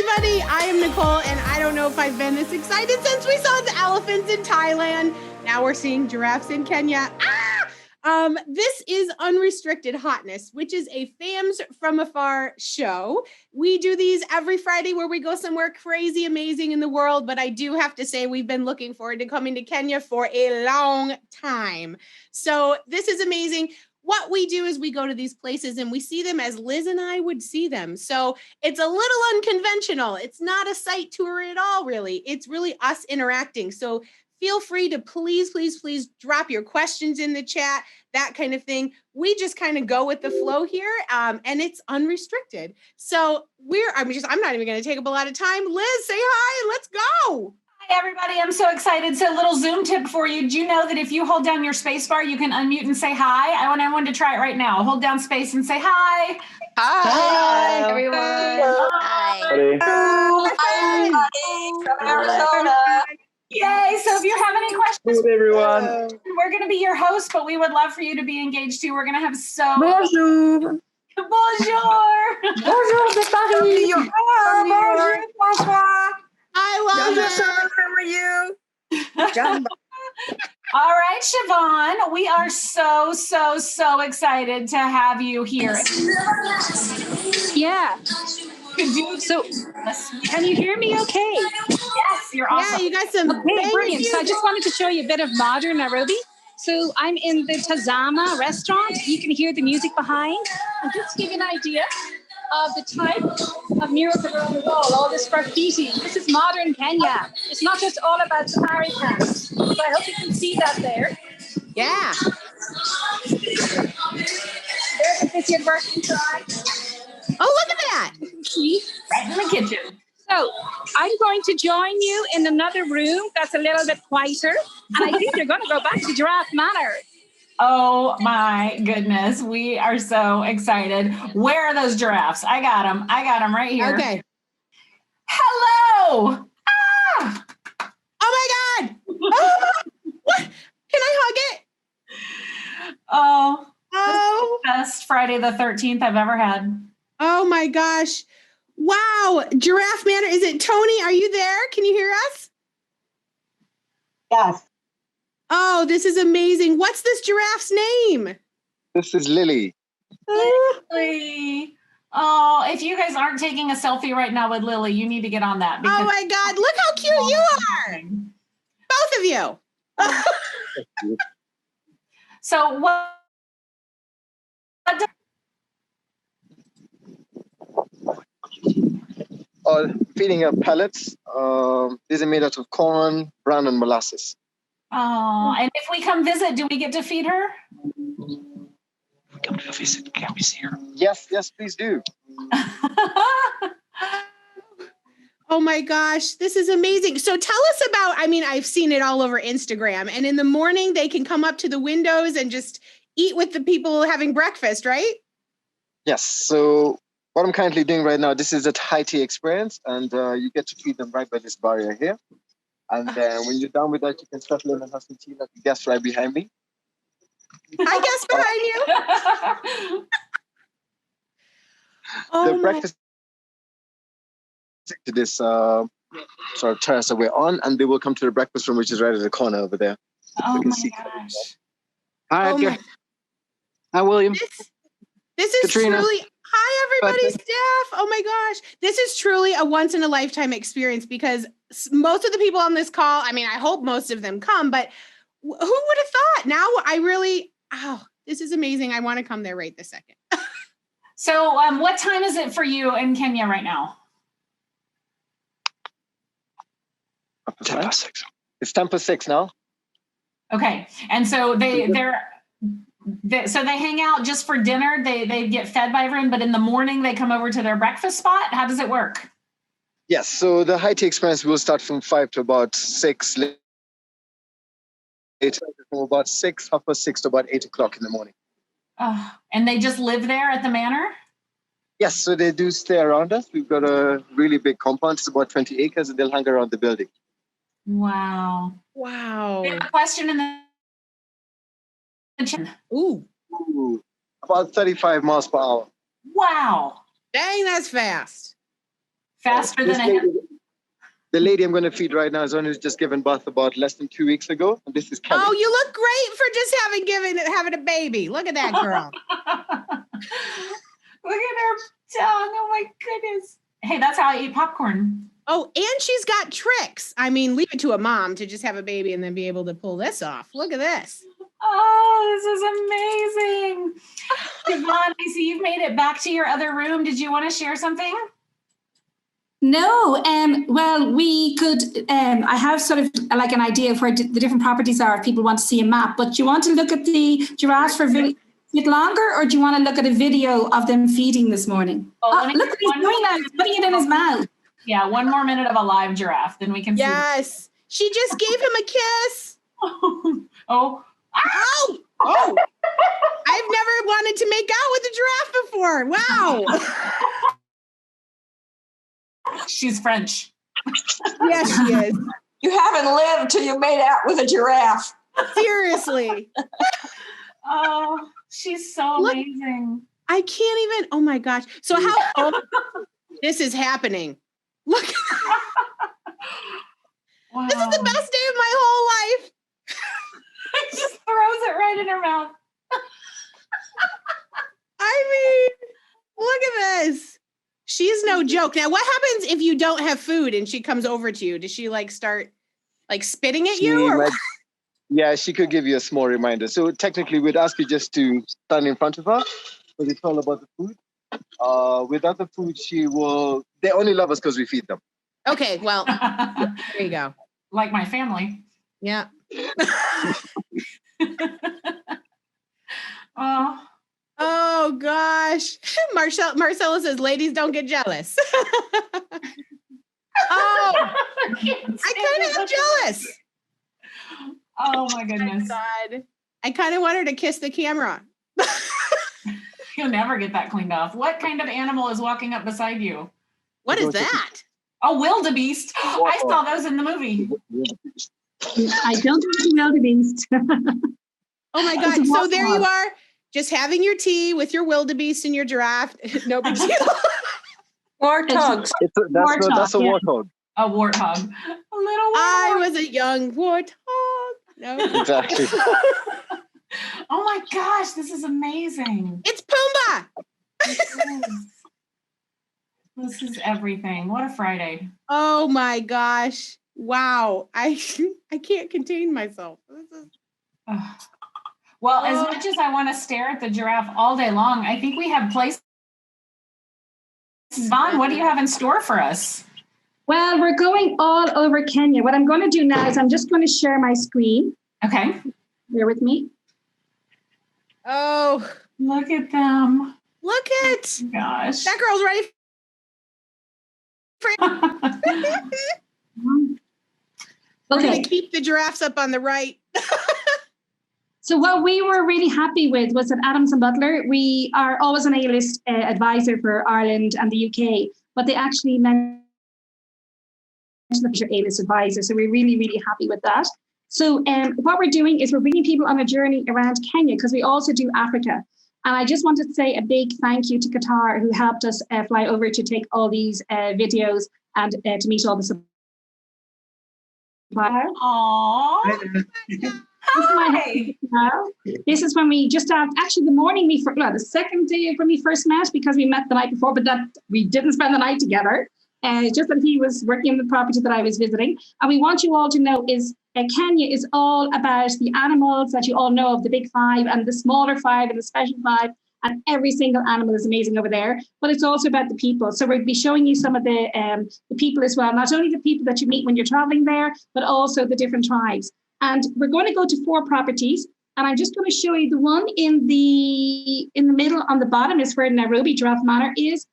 everybody. I am Nicole, and I don't know if I've been this excited since we saw the elephants in Thailand. Now we're seeing giraffes in Kenya. This is Unrestricted Hotness, which is a FAMS from AFAR show. We do these every Friday where we go somewhere crazy, amazing in the world, but I do have to say we've been looking forward to coming to Kenya for a long time. So this is amazing. What we do is we go to these places and we see them as Liz and I would see them. So it's a little unconventional. It's not a site tour at all, really. It's really us interacting. So feel free to please drop your questions in the chat, that kind of thing. We just kind of go with the flow here, and it's unrestricted. So I'm not even going to take up a lot of time. Liz, say hi and let's go. Hi, everybody. I'm so excited. So a little Zoom tip for you. Do you know that if you hold down your space bar, you can unmute and say hi? I want everyone to try it right now. Hold down space and say hi. Hi, everyone. Hi. Hi, from Arizona. Yay. So if you have any questions, everyone. We're going to be your host, but we would love for you to be engaged too. We're going to have Bonjour. Bonjour. Bonjour de Paris. Bonjour, François. I love it. How are you? Jumbo. All right, Siobhan, we are so excited to have you here. Yeah. So, can you hear me okay? Yes, you're awesome. Yeah, you got some Brilliant. So I just wanted to show you a bit of modern Nairobi. So I'm in the Tazama restaurant. You can hear the music behind. And just to give you an idea of the type of murals around the wall, all this graffiti. This is modern Kenya. It's not just all about safari camps. So I hope you can see that there. Yeah. There's a picture of working side. Oh, look at that. Right in the kitchen. So I'm going to join you in another room that's a little bit quieter. And I think they're going to go back to Giraffe Manor. Oh my goodness. We are so excited. Where are those giraffes? I got them right here. Okay. Hello. Ah! Oh my God. Oh, what? Can I hug it? Oh. Oh. This is the best Friday the 13th I've ever had. Oh my gosh. Wow. Giraffe Manor. Is it Tony? Are you there? Can you hear us? Yes. Oh, this is amazing. What's this giraffe's name? This is Lily. Lily. Oh, if you guys aren't taking a selfie right now with Lily, you need to get on that. Oh my God. Look how cute you are. Both of you. So what Feeding her pellets. These are made out of corn, bran, and molasses. Oh, and if we come visit, do we get to feed her? Come to visit. Can we see her? Yes, please do. Oh my gosh, this is amazing. So tell us about, I've seen it all over Instagram, and in the morning they can come up to the windows and just eat with the people having breakfast, right? Yes, so what I'm currently doing right now, this is a high tea experience, and you get to feed them right by this barrier here. And then when you're done with that, you can settle in and have some tea like the guest right behind me. I guess behind you. The breakfast to this sort of terrace that we're on, and they will come to the breakfast room, which is right at the corner over there. Oh my gosh. Hi, Oh Edgar. Hi, William. This is Katrina. truly, hi everybody, Steph. Oh my gosh. This is truly a once in a lifetime experience because most of the people on this call, I hope most of them come, but who would have thought? Now this is amazing. I want to come there right this second. So what time is it for you in Kenya right now? 10:06. It's 10:06 now. Okay. And so they hang out just for dinner. They get fed by everyone, but in the morning they come over to their breakfast spot. How does it work? Yes, so the high tea experience will start from 5 to about 6. From about 6, 6:30 to about 8 o'clock in the morning. And they just live there at the manor? Yes, so they do stay around us. We've got a really big compound. It's about 20 acres, and they'll hang around the building. Wow. Wow. We have a question in the chat. Ooh. About 35 miles per hour. Wow. Dang, that's fast. Faster This than a lady, the lady I'm going to feed right now is only just given birth about less than 2 weeks ago. And this is Kelly. Oh, you look great for just having a baby. Look at that girl. Look at her tongue. Oh my goodness. Hey, that's how I eat popcorn. Oh, and she's got tricks. I mean, leave it to a mom to just have a baby and then be able to pull this off. Look at this. Oh, this is amazing. Yvonne, I see you've made it back to your other room. Did you want to share something? No, well, we could, I have sort of like an idea of where the different properties are if people want to see a map, but do you want to look at the giraffes for a bit longer, or do you want to look at a video of them feeding this morning? Oh, Look what he's doing now, he's putting it in his mouth. Yeah, 1 more minute of a live giraffe, then we can see. Yes. She just gave him a kiss. Oh. Oh. Oh. I've never wanted to make out with a giraffe before. Wow. She's French. Yes, she is. You haven't lived till you made out with a giraffe. Seriously. Oh, she's so Look. amazing. I can't even. Oh my gosh. So how this is happening. Look. Wow. This is the best day of my whole life. It just throws it right in her mouth. I mean, look at this. She's no joke. Now, what happens if you don't have food and she comes over to you? Does she like start like spitting at you? Or Yeah, she could give you a small reminder. So technically, we'd ask you just to stand in front of her, but it's all about the food. Without the food, they only love us because we feed them. Okay, well, there you go. Like my family. Yeah. Oh. Oh gosh. Marcella says, ladies, don't get jealous. Oh, I kind of am jealous. Oh my goodness. God. I kind of want her to kiss the camera. You'll never get that cleaned off. What kind of animal is walking up beside you? What is that? Oh, wildebeest. I saw those in the movie. I don't think wildebeest. Oh my God. So there you are, just having your tea with your wildebeest and your giraffe. No big deal. Warthogs. That's a warthog. A warthog. A little warthog. I was a young warthog. No. Exactly. Oh my gosh, this is amazing. It's Pumbaa. This is everything. What a Friday. Oh my gosh. Wow. I can't contain myself. This is... Well, as much as I want to stare at the giraffe all day long, I think we have places. Vaughn, what do you have in store for us? Well, we're going all over Kenya. What I'm going to do now is I'm just going to share my screen. Okay. Bear with me. Oh, look at them. Look at gosh. That girl's ready We're going to keep the giraffes up on the right. So what we were really happy with was that Adams and Butler, we are always an A-list advisor for Ireland and the UK, but they actually mentioned that you're A-list advisor. So we're really, really happy with that. So what we're doing is we're bringing people on a journey around Kenya because we also do Africa. And I just wanted to say a big thank you to Qatar, who helped us fly over to take all these videos and to meet all the suppliers. Aww. Hi. This is when we just actually the morning the second day when we first met, because we met the night before, but that we didn't spend the night together. Just that he was working in the property that I was visiting. And we want you all to know is Kenya is all about the animals that you all know of, the big five and the smaller five and the special five. And every single animal is amazing over there. But it's also about the people. So we'll be showing you some of the people as well. Not only the people that you meet when you're traveling there, but also the different tribes. And we're going to go to 4 properties. And I'm just going to show you the one in the middle on the bottom is where Nairobi Giraffe Manor is.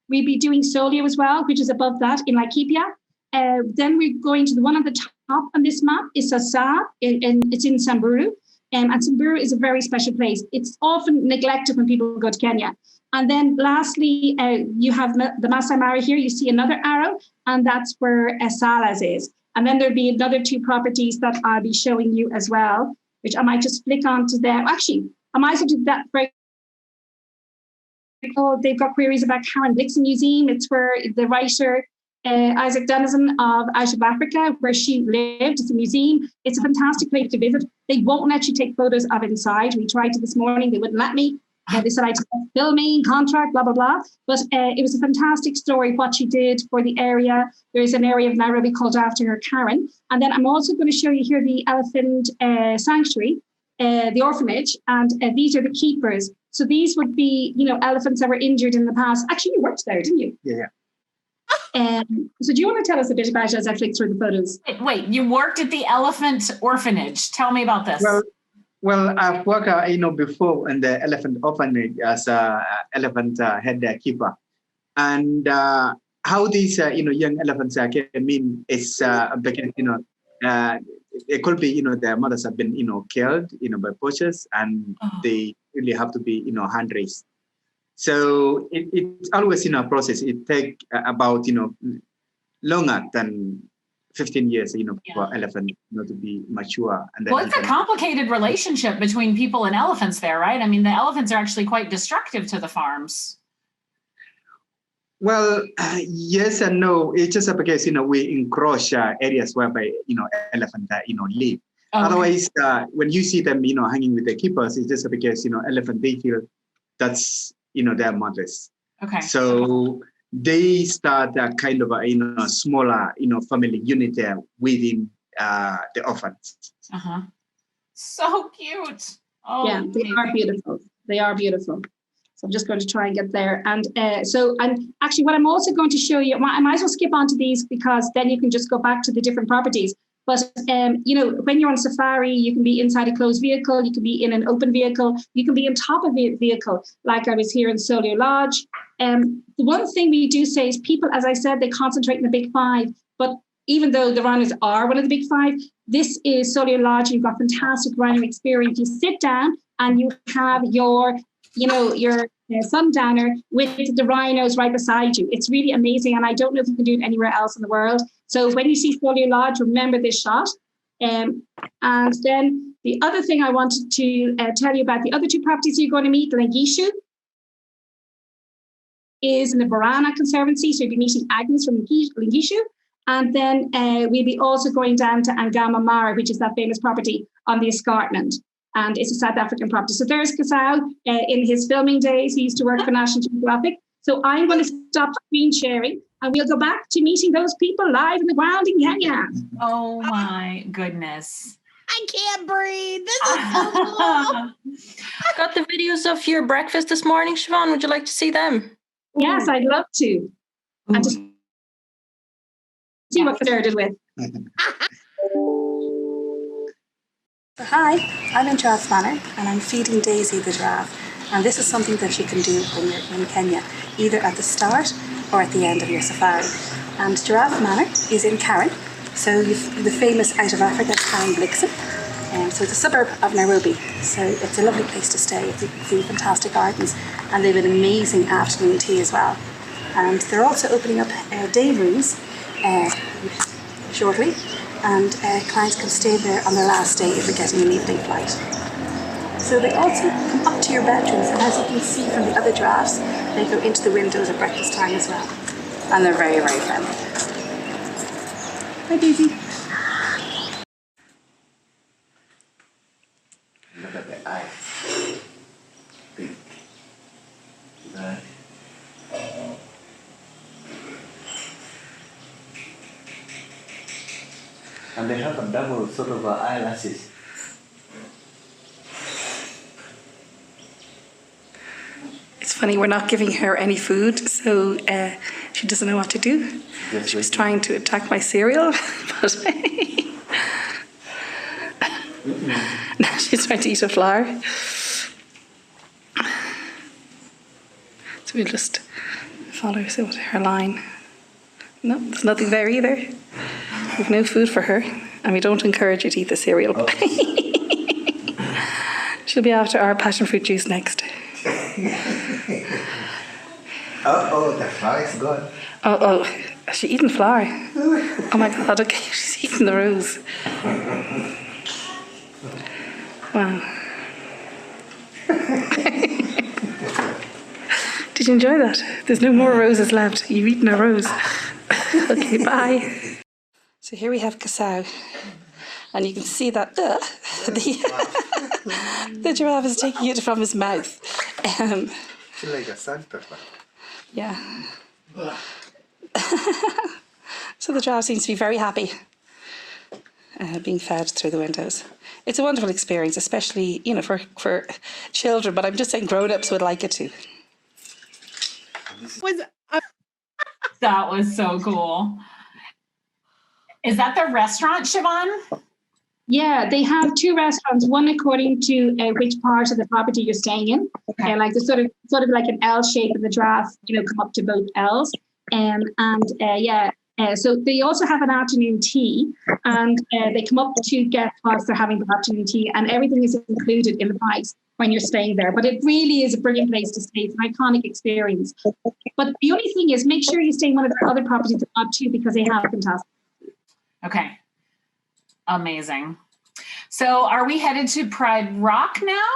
We'll be doing Solio as well, which is above that in Laikipia. Then we're going to the one on the top on this map is Sasa, and it's in Samburu. And Samburu is a very special place. It's often neglected when people go to Kenya. And then lastly, you have the Masai Mara here. You see another arrow, and that's where Salas is. And then there'll be another 2 properties that I'll be showing you as well, which I might just flick onto them. Actually, I might as well do that very. They've got queries about Karen Blixen Museum. It's where the writer Isaac Dennison of Out of Africa, where she lived. It's a museum. It's a fantastic place to visit. They won't let you take photos of inside. We tried to this morning. They wouldn't let me. They said I had to filming, contract, blah, blah, blah. But it was a fantastic story, what she did for the area. There's an area of Nairobi called after her, Karen. And then I'm also going to show you here the elephant sanctuary, the orphanage. And these are the keepers. So these would be, elephants that were injured in the past. Actually, you worked there, didn't you? Yeah. So do you want to tell us a bit about it as I flick through the photos? Wait, you worked at the elephant orphanage. Tell me about this. Well, I've worked, before in the elephant orphanage as a elephant head keeper, and how these, young elephants came in is because, it could be, their mothers have been, killed, by poachers, and they really have to be, hand raised. So it's always, a process. It takes about, longer than 15 years, for elephant, to be mature. And then it's a complicated relationship between people and elephants there, right? I mean, the elephants are actually quite destructive to the farms. Well, yes and no. It's just because, we encroach areas whereby, elephant, live. Okay. Otherwise, when you see them, hanging with the keepers, it's just because, elephant, they feel that's, their mothers. Okay. So they start a kind of a, smaller, family unit there within the orphans. So cute. Oh, yeah, they are beautiful. They are beautiful. So I'm just going to try and get there. And and actually what I'm also going to show you, I might as well skip on to these because then you can just go back to the different properties. But, when you're on safari, you can be inside a closed vehicle, you can be in an open vehicle, you can be on top of a vehicle, like I was here in Solio Lodge. The one thing we do say is people, as I said, they concentrate in the big five, but even though the rhinos are one of the big five, this is Solio Lodge, and you've got fantastic rhino experience. You sit down and you have your sundowner with the rhinos right beside you. It's really amazing, and I don't know if you can do it anywhere else in the world. So when you see Solio Lodge, remember this shot. And then the other thing I wanted to tell you about the other two properties you're going to meet, Lengishu is in the Barana Conservancy, so you'll be meeting Agnes from Lengishu. And then we'll be also going down to Angama Mara, which is that famous property on the escarpment. And it's a South African property. So there's Kasau. In his filming days, he used to work for National Geographic. So I'm going to stop screen sharing and we'll go back to meeting those people live in the ground in Kenya. Oh my goodness. I can't breathe. This is so cool. Got the videos of your breakfast this morning, Siobhan. Would you like to see them? Yes, I'd love to. And just see what they're did with. Hi, I'm in Giraffe Manor and I'm feeding Daisy the giraffe. And this is something that you can do when you're in Kenya, either at the start or at the end of your safari. And Giraffe Manor is in Karen, so you've the famous Out of Africa town Blixen. So it's a suburb of Nairobi, so it's a lovely place to stay. You can see fantastic gardens, and they have an amazing afternoon tea as well. And they're also opening up day rooms shortly, and clients can stay there on their last day if they're getting an evening flight. So they also come up to your bedrooms, and as you can see from the other giraffes, they go into the windows at breakfast time as well. And they're very, very friendly. Hi, Daisy. Look at the eyes. Pink. Right. And they have a double sort of eyelashes. It's funny, we're not giving her any food, so she doesn't know what to do. Yes, she was trying to attack my cereal, but now she's trying to eat a flower. So we'll just follow her line. No, there's nothing there either. We've no food for her, and we don't encourage her to eat the cereal. Oh. She'll be after our passion fruit juice next. Oh, the flower is gone. Oh, has she eaten flower? Oh my God, okay, she's eaten the rose. Wow. Did you enjoy that? There's no more roses left. You've eaten a rose. Okay, bye. So here we have Kasau, and you can see that the giraffe is taking it from his mouth. Like a Santa. Yeah. So the giraffe seems to be very happy being fed through the windows. It's a wonderful experience, especially, you know, for children, but I'm just saying grown-ups would like it too. That was so cool. Is that the restaurant, Siobhan? Yeah, they have two restaurants, one according to which part of the property you're staying in. Okay. Like the sort of like an L shape in the giraffe, you know, come up to both L's. So they also have an afternoon tea, and they come up to guests whilst they're having the afternoon tea, and everything is included in the price when you're staying there. But it really is a brilliant place to stay. It's an iconic experience. But the only thing is, make sure you stay in one of the other properties too, because they have fantastic. Okay. Amazing. So are we headed to Pride Rock now?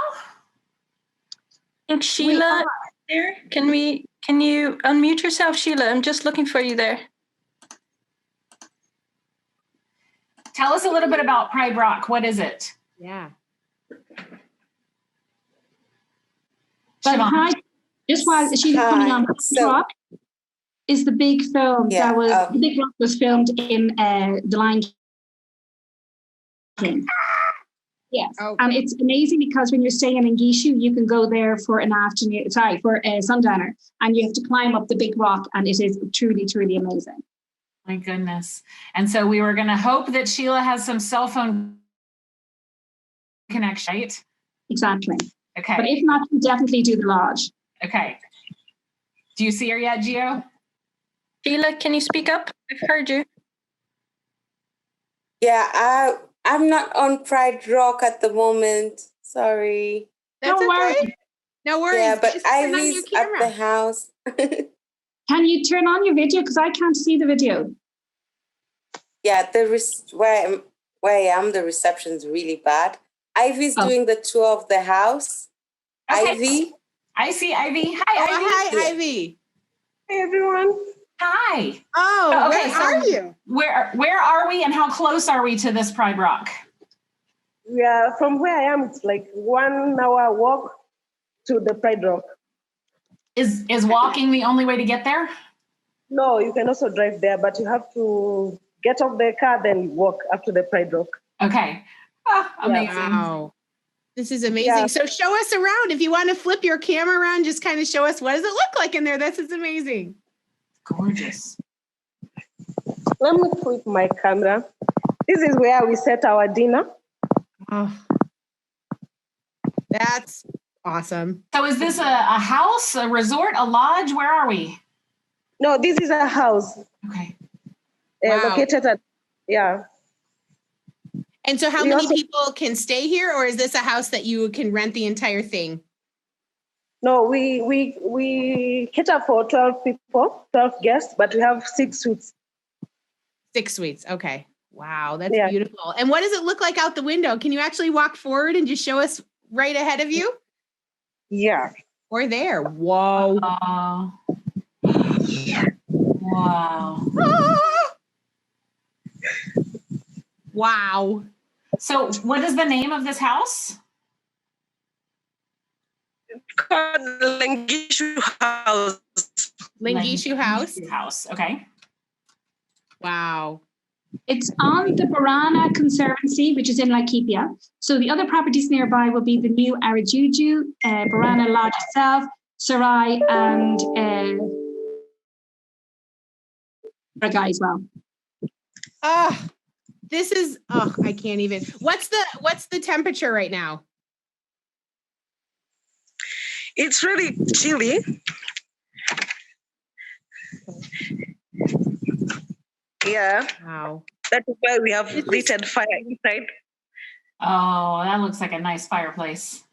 And Sheila, there. Can you unmute yourself, Sheila? I'm just looking for you there. Tell us a little bit about Pride Rock. What is it? Yeah. But hi, just while she's coming on, Rock is the big film the Big Rock was filmed in The Lion King. Yes, and it's amazing because when you're staying in Ngishu, you can go there for for a sundowner, and you have to climb up the big rock, and it is truly, truly amazing. My goodness. And so we were going to hope that Sheila has some cell phone connection, right? Exactly. Okay. But if not, you definitely do the lodge. Okay. Do you see her yet, Gio? Sheila, can you speak up? I've heard you. Yeah, I'm not on Pride Rock at the moment. Sorry. That's okay. No worries. Yeah, but Just turn on Ivy's your at camera. the house. Can you turn on your video? Because I can't see the video. Yeah, where I am, the reception's really bad. Ivy's doing the tour of the house. Okay. Ivy. I see Ivy. Hi, Ivy. Hi, Ivy. Hey, everyone. Hi. Oh, okay, where are you? Where are we, and how close are we to this Pride Rock? Yeah, from where I am, it's like 1 hour walk to the Pride Rock. Is walking the only way to get there? No, you can also drive there, but you have to get off the car, then walk up to the Pride Rock. Okay. Amazing. Wow. This is amazing. Yeah. So show us around. If you want to flip your camera around, just kind of show us what does it look like in there. This is amazing. Gorgeous. Let me flip my camera. This is where we set our dinner. Oh, that's awesome. So is this a house, a resort, a lodge? Where are we? No, this is a house. Okay. Located at, yeah. And so how many people can stay here, or is this a house that you can rent the entire thing? No, we cater for 12 people, 12 guests, but we have 6 suites. 6 suites. Okay. Wow, that's beautiful. And what does it look like out the window? Can you actually walk forward and just show us right ahead of you? Yeah. Or there. Whoa. Wow. Wow. So what is the name of this house? Called Lengishu House. Lengishu House? House, okay. Wow. It's on the Barana Conservancy, which is in Laikipia. So the other properties nearby will be the new Arajuju, Barana Lodge itself, Sarai, and Ragai as well. This is I can't even. What's the temperature right now? It's really chilly. Yeah. Wow. That is why we have lit fire inside. Oh, that looks like a nice fireplace.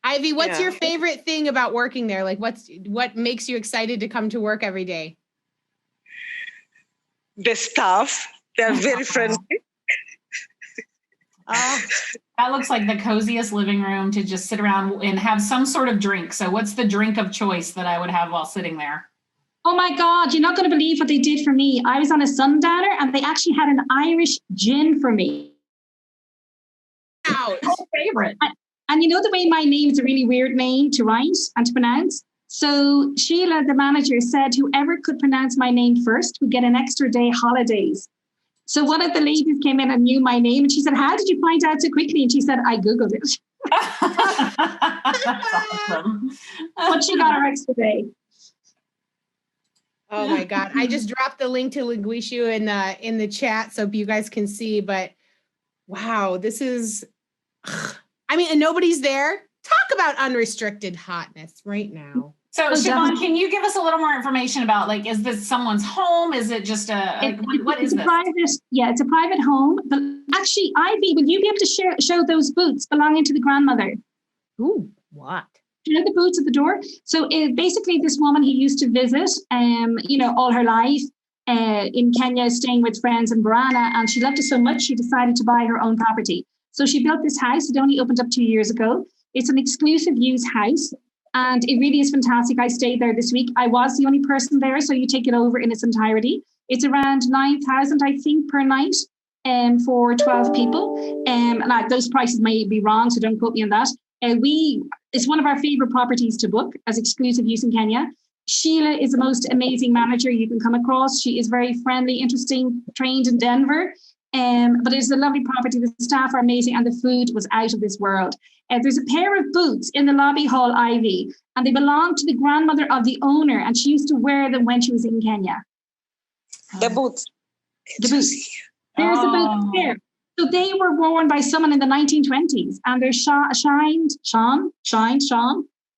Ivy, what's your favorite thing about working there? Like what makes you excited to come to work every day? The staff, they're very friendly. That looks like the coziest living room to just sit around and have some sort of drink. So what's the drink of choice that I would have while sitting there? Oh my God, you're not going to believe what they did for me. I was on a sundowner and they actually had an Irish gin for me. Ouch. My favorite. And you know the way my name is a really weird name to write and to pronounce? So Sheila, the manager, said whoever could pronounce my name first would get an extra day holidays. So one of the ladies came in and knew my name and she said, how did you find out so quickly? And she said, I Googled it. That's awesome. But she got her extra day. Oh my God. I just dropped the link to Linguishu in the chat so you guys can see, but wow, this is, I mean, and nobody's there. Talk about unrestricted hotness right now. So Siobhan, can you give us a little more information about, like, is this someone's home? Is it just what is this? It's a private home. But actually, Ivy, will you be able to show those boots belonging to the grandmother? Ooh, what? Do you know the boots at the door? So basically this woman who used to visit, all her life in Kenya, staying with friends in Barana, and she loved it so much, she decided to buy her own property. So she built this house. It only opened up 2 years ago. It's an exclusive use house. And it really is fantastic. I stayed there this week. I was the only person there, so you take it over in its entirety. It's around 9,000, I think, per night for 12 people. Like those prices may be wrong, so don't quote me on that. It's one of our favorite properties to book as exclusive use in Kenya. Sheila is the most amazing manager you can come across. She is very friendly, interesting, trained in Denver. But it's a lovely property. The staff are amazing and the food was out of this world. There's a pair of boots in the lobby hall, Ivy, and they belong to the grandmother of the owner, and she used to wear them when she was in Kenya. The boots. The boots. There's the boots there. So they were worn by someone in the 1920s, and they're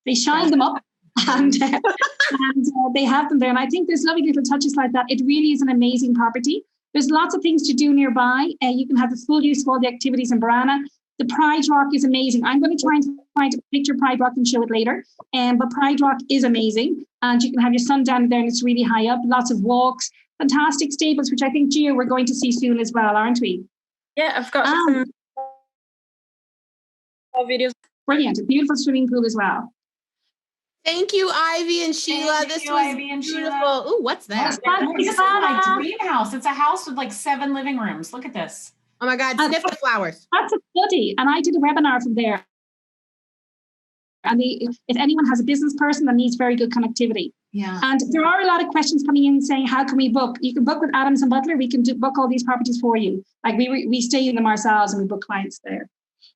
they shined them up, and they have them there. And I think there's lovely little touches like that. It really is an amazing property. There's lots of things to do nearby. You can have the full use of all the activities in Barana. The Pride Rock is amazing. I'm going to try and find a picture of Pride Rock and show it later. But Pride Rock is amazing. And you can have your sun down there and it's really high up. Lots of walks, fantastic stables, which I think, Gio, we're going to see soon as well, aren't we? Yeah, I've got some videos. Brilliant. A beautiful swimming pool as well. Thank you, Ivy and Sheila. This was Ivy and beautiful. Sheila. Ooh, what's that? This is my dream house. It's a house with like 7 living rooms. Look at this. Oh my God, sniff the flowers. That's a study. And I did a webinar from there. And if anyone has a business person that needs very good connectivity. Yeah. And there are a lot of questions coming in saying, how can we book? You can book with Adams and Butler. We can book all these properties for you. Like we stay in them ourselves and we book clients there.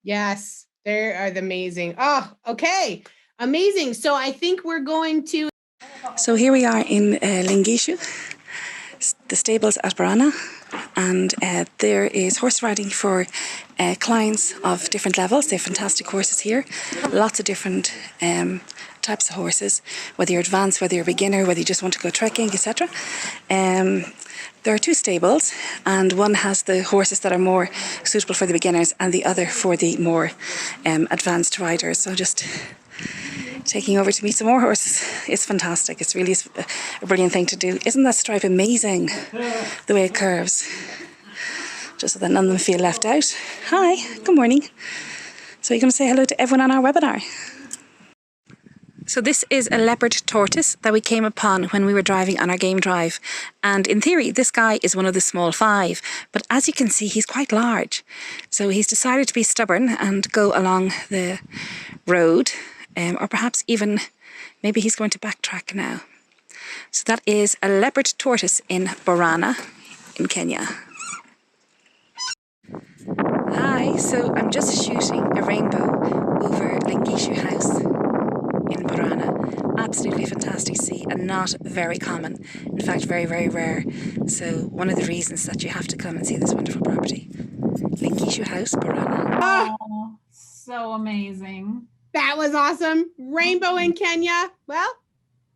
Yes, they are amazing. Oh, okay. Amazing. So I think we're going to. So here we are in Lingishu, the stables at Barana, and there is horse riding for clients of different levels. They have fantastic horses here, lots of different types of horses, whether you're advanced, whether you're a beginner, whether you just want to go trekking, etc. There are 2 stables, and one has the horses that are more suitable for the beginners and the other for the more advanced riders. So just taking over to meet some more horses. It's fantastic. It's really a brilliant thing to do. Isn't that stripe amazing, the way it curves? Just so that none of them feel left out. Hi, good morning. So you're going to say hello to everyone on our webinar. So this is a leopard tortoise that we came upon when we were driving on our game drive. And in theory, this guy is one of the small 5. But as you can see, he's quite large. So he's decided to be stubborn and go along the road. Or perhaps even, maybe he's going to backtrack now. So that is a leopard tortoise in Barana in Kenya. Hi, so I'm just shooting a rainbow over Lingishu House in Barana. Absolutely fantastic to see and not very common. In fact, very, very rare. So one of the reasons that you have to come and see this wonderful property. Lingishu House, Barana. Oh, so amazing. That was awesome. Rainbow in Kenya. Well,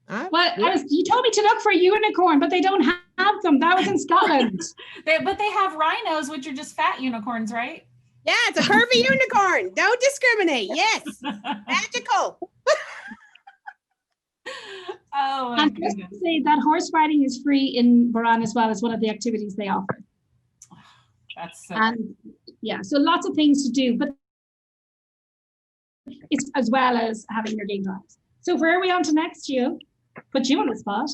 you told me to look for a unicorn, but they don't have them. That was in Scotland. But they have rhinos, which are just fat unicorns, right? Yeah, it's a curvy unicorn. Don't discriminate. Yes. Magical. Oh, and just to say that horse riding is free in Barana as well as one of the activities they offer. That's so yeah, so lots of things to do, but it's as well as having your game drives. So where are we on to next, Gio? Put you on the spot.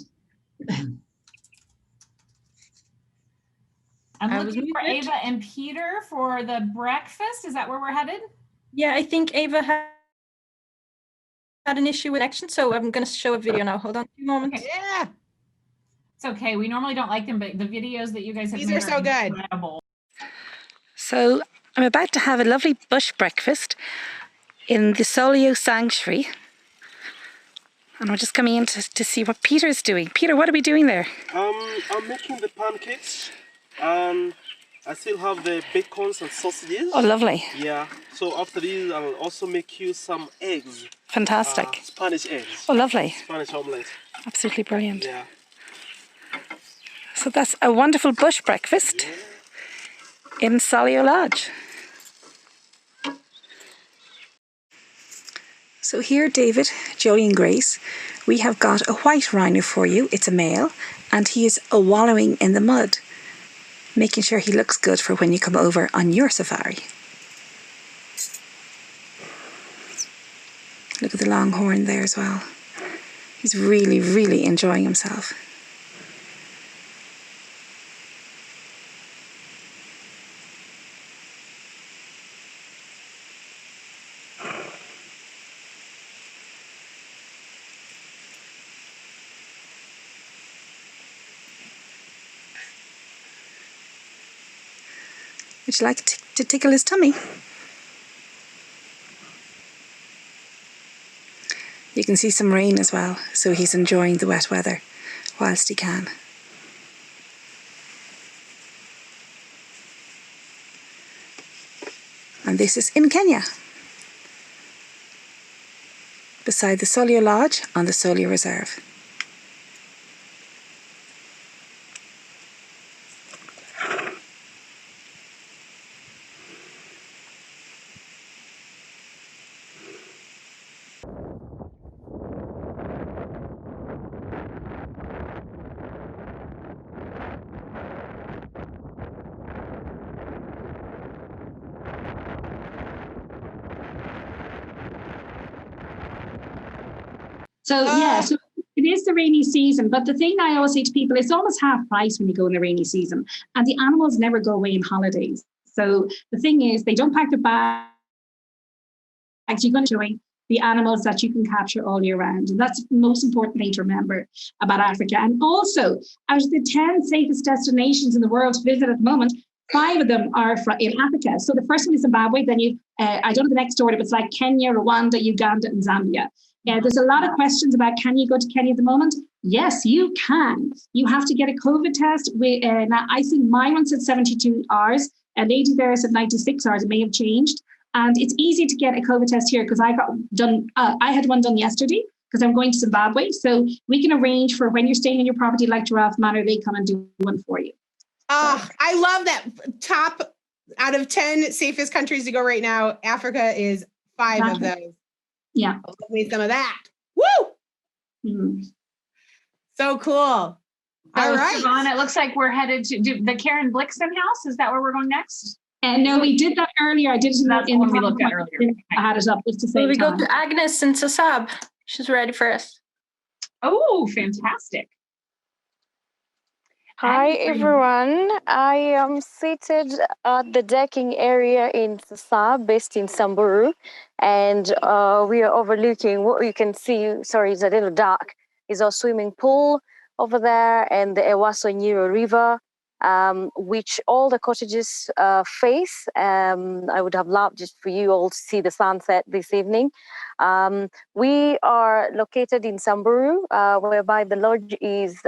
I'm looking for Ava and Peter for the breakfast. Is that where we're headed? Yeah, I think Ava had an issue with action, so I'm going to show a video now. Hold on a few moments. Okay. Yeah. It's okay. We normally don't like them, but the videos that you guys have These made are so good. incredible. So I'm about to have a lovely bush breakfast in the Solio Sanctuary. And we're just coming in to see what Peter's doing. Peter, what are we doing there? I'm making the pancakes, and I still have the bacons and sausages. Oh, lovely. Yeah, so after this, I'll also make you some eggs. Fantastic. Spanish eggs. Oh, lovely. Spanish omelette. Absolutely brilliant. Yeah. So that's a wonderful bush breakfast in Solio Lodge. So here, David, Joey and Grace, we have got a white rhino for you. It's a male, and he is wallowing in the mud, making sure he looks good for when you come over on your safari. Look at the longhorn there as well. He's really, really enjoying himself. Would you like to tickle his tummy? You can see some rain as well, so he's enjoying the wet weather whilst he can. And this is in Kenya, beside the Solio Lodge on the Solio Reserve. So so it is the rainy season, but the thing I always say to people, it's almost half price when you go in the rainy season, and the animals never go away in holidays. So the thing is, they don't pack their bags. You're going to showing the animals that you can capture all year round. And that's the most important thing to remember about Africa. And also, out of the 10 safest destinations in the world to visit at the moment, 5 of them are in Africa. So the first one is Zimbabwe, then I don't know the next order, but it's like Kenya, Rwanda, Uganda, and Zambia. There's a lot of questions about, can you go to Kenya at the moment? Yes, you can. You have to get a COVID test. Now, I think my one said 72 hours. A lady there said 96 hours. It may have changed. And it's easy to get a COVID test here because I got done. I had one done yesterday because I'm going to Zimbabwe. So we can arrange for when you're staying in your property like Giraffe Manor, they come and do one for you. I love that. Top out of 10 safest countries to go right now, Africa is 5 of those. Yeah. I'll need some of that. Woo! Mm. So cool. All right. Siobhan, it looks like we're headed to the Karen Blixen house. Is that where we're going next? No, we did that earlier. I did it in the one we looked at earlier. I had it up just to say. We go to Agnes and Sasab. She's ready for us. Oh, fantastic. Hi everyone, I am seated at the decking area in Sasab, based in Samburu, and we are overlooking what you can see, sorry, it's a little dark, is our swimming pool over there and the Ewaso Nyiro River, which all the cottages face. I would have loved just for you all to see the sunset this evening. We are located in Samburu, whereby the lodge is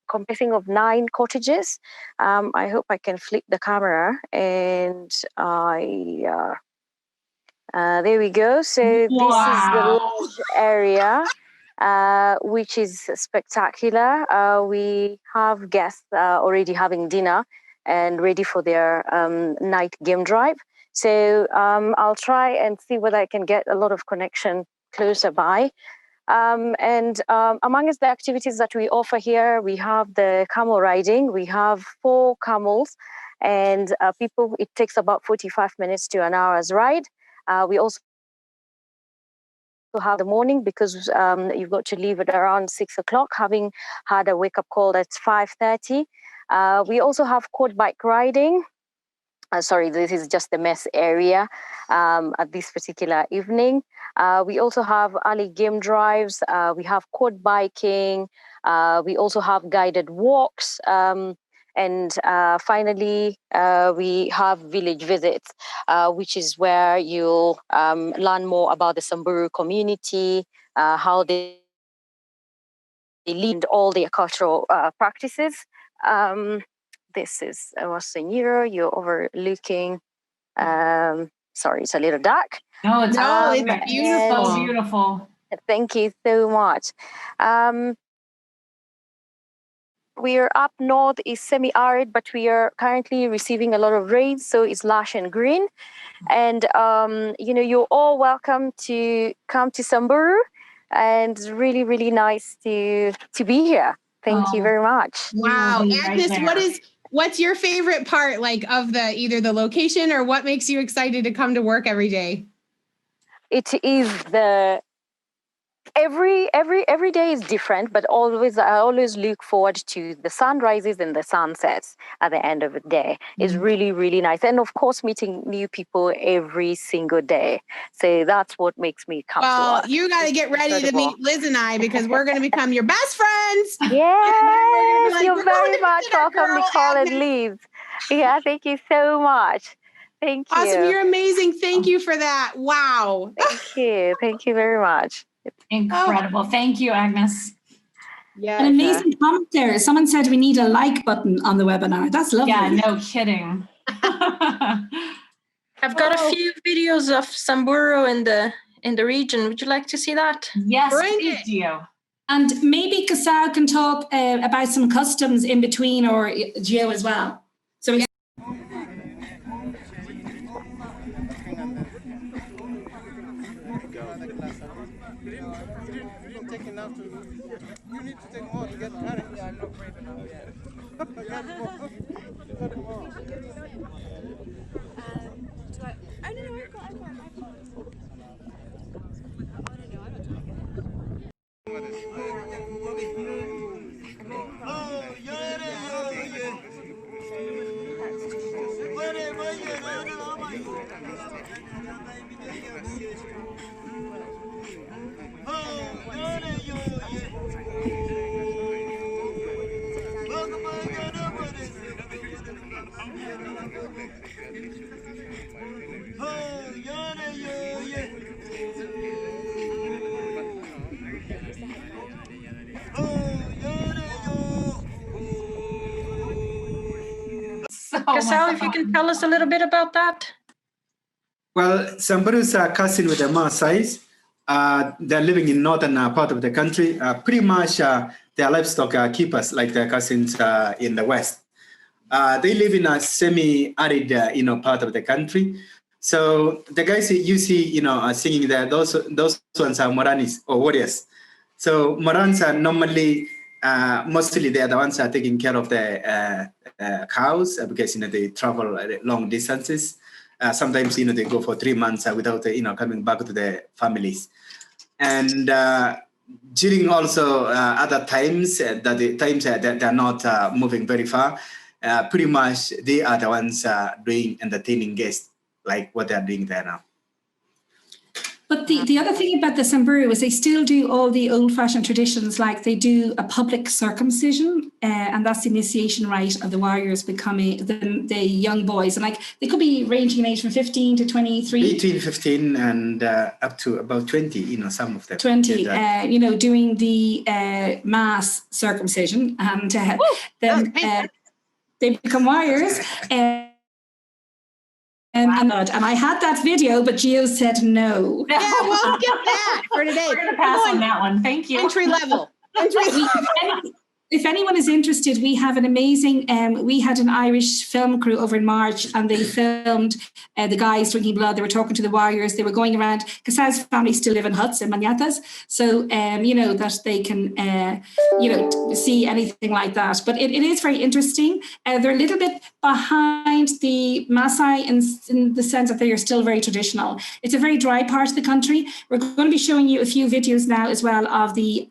comprising of 9 cottages. I hope I can flip the camera, and there we go. So this is the lodge area, which is spectacular. We have guests already having dinner and ready for their night game drive. So I'll try and see whether I can get a lot of connection closer by. And amongst the activities that we offer here, we have the camel riding. We have 4 camels, and it takes about 45 minutes to an hour's ride. We also to have the morning because you've got to leave at around 6 o'clock, having had a wake-up call at 5:30. We also have quad bike riding. Sorry, this is just the mess area at this particular evening. We also have early game drives. We have quad biking. We also have guided walks. And finally, we have village visits, which is where you'll learn more about the Samburu community, how they lead all their cultural practices. This is Seniro. You're overlooking. Sorry, it's a little dark. No, it's beautiful. So beautiful. Thank you so much. We are up north, is semi-arid, but we are currently receiving a lot of rain, so it's lush and green. And you're all welcome to come to Samburu, and it's really, really nice to be here. Thank you very much. Wow, Agnes, what's your favorite part, like, of either the location or what makes you excited to come to work every day? It is every day is different, but I always look forward to the sunrises and the sunsets at the end of the day. It's really, really nice. And of course, meeting new people every single day. So that's what makes me come to work. You got to get ready to meet Liz and I, because we're going to become your best friends. Yes, you're very much welcome, Nicole and Liz. Yeah, thank you so much. Thank you. Awesome. You're amazing. Thank you for that. Wow. Thank you. Thank you very much. Incredible. Thank you, Agnes. Yeah. An amazing comment there. Someone said we need a like button on the webinar. That's lovely. Yeah, no kidding. I've got a few videos of Samburu in the region. Would you like to see that? Yes, please do. And maybe Kasau can talk about some customs in between, or Gio as well. So it's You need to take more to get married. Yeah, I'm not brave enough yet. Kasau, if you can tell us a little bit about that. Well, Samburus are cousin with the Maasais. They're living in northern part of the country. Pretty much they're livestock keepers like their cousins in the west. They live in a semi-arid part of the country. So the guys you see singing there, those ones are Moranis or warriors. So Morans are normally mostly they are the ones that are taking care of the cows because they travel long distances. Sometimes they go for 3 months without coming back to their families. And during also other times that they're not moving very far, pretty much they are the ones doing entertaining guests like what they're doing there now. But the other thing about the Samburu is they still do all the old-fashioned traditions, like they do a public circumcision, and that's the initiation rite of the warriors becoming the young boys. And like they could be ranging in age from 15 to 23. Between 15 and up to about 20, some of them. 20, doing the mass circumcision, and then they become warriors. And I had that video, but Gio said no. Yeah, we'll skip that for today. We're going to pass on that one. Thank you. Entry level. if anyone is interested, we have an amazing, we had an Irish film crew over in March, and they filmed the guys drinking blood. They were talking to the warriors. They were going around. Casa's family still live in huts in Manatas. So, that they can, see anything like that. But it is very interesting. They're a little bit behind the Maasai in the sense that they are still very traditional. It's a very dry part of the country. We're going to be showing you a few videos now as well of the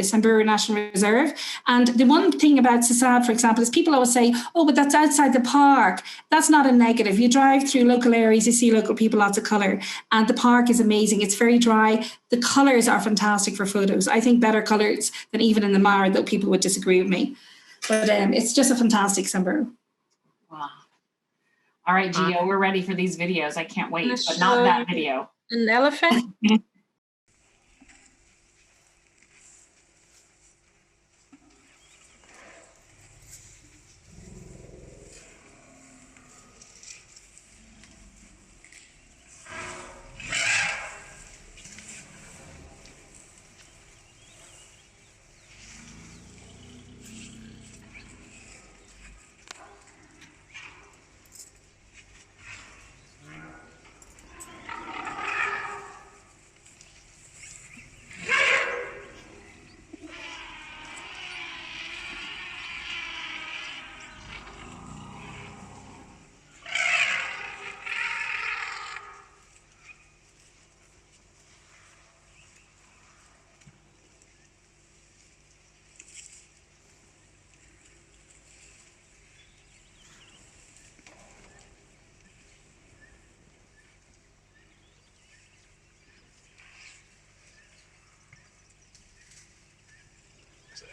Samburu National Reserve. And the one thing about Sasab, for example, is people always say, oh, but that's outside the park. That's not a negative. You drive through local areas, you see local people, lots of colour. And the park is amazing. It's very dry. The colours are fantastic for photos. I think better colours than even in the Mara, though people would disagree with me. But it's just a fantastic Samburu. Wow. All right, Gio, we're ready for these videos. I can't wait, but not that video. An elephant?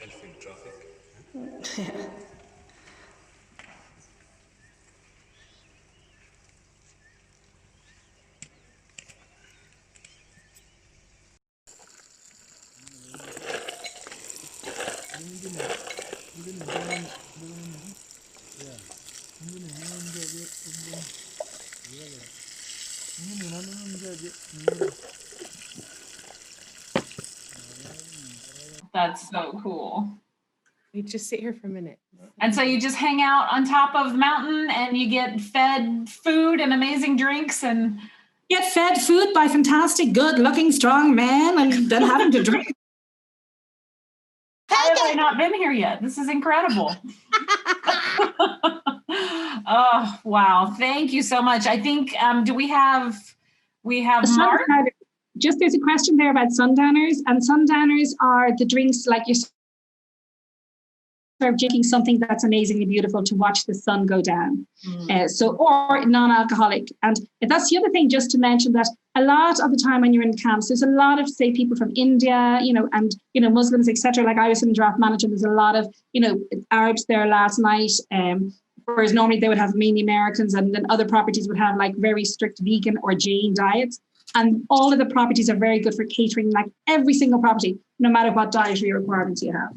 Elephant traffic. That's so cool. We just sit here for a minute. And so you just hang out on top of the mountain and you get fed food and amazing drinks and get fed food by fantastic, good-looking, strong men, and then having to drink. How have I not been here yet? This is incredible. Oh, wow. Thank you so much. I think, do we have Mark? Just there's a question there about sundowners, and sundowners are the drinks like you're drinking something that's amazingly beautiful to watch the sun go down. Or non-alcoholic. And that's the other thing, just to mention that a lot of the time when you're in camps, there's a lot of, say, people from India, and Muslims, etc. Like I was in draft management, there's a lot of, Arabs there last night. Whereas normally they would have mainly Americans, and then other properties would have like very strict vegan or Jain diets. And all of the properties are very good for catering, like every single property, no matter what dietary requirements you have.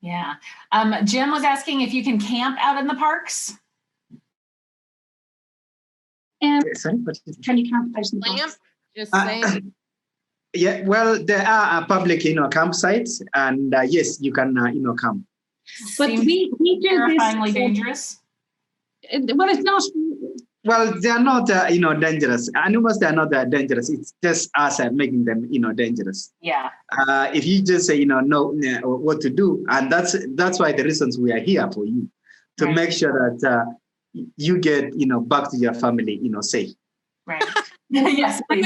Yeah. Jim was asking if you can camp out in the parks. Sorry, can you camp out in the parks? Just saying. Yeah, well, there are public, campsites, and yes, you can, camp. But we do terrifyingly this. Dangerous. Well, it's not. Well, they are not, dangerous. Animals, they are not that dangerous. It's just us making them, dangerous. Yeah. If you just say, know what to do, and that's why the reasons we are here for you, to make sure that you get, back to your family, safe. Right. Yes, please.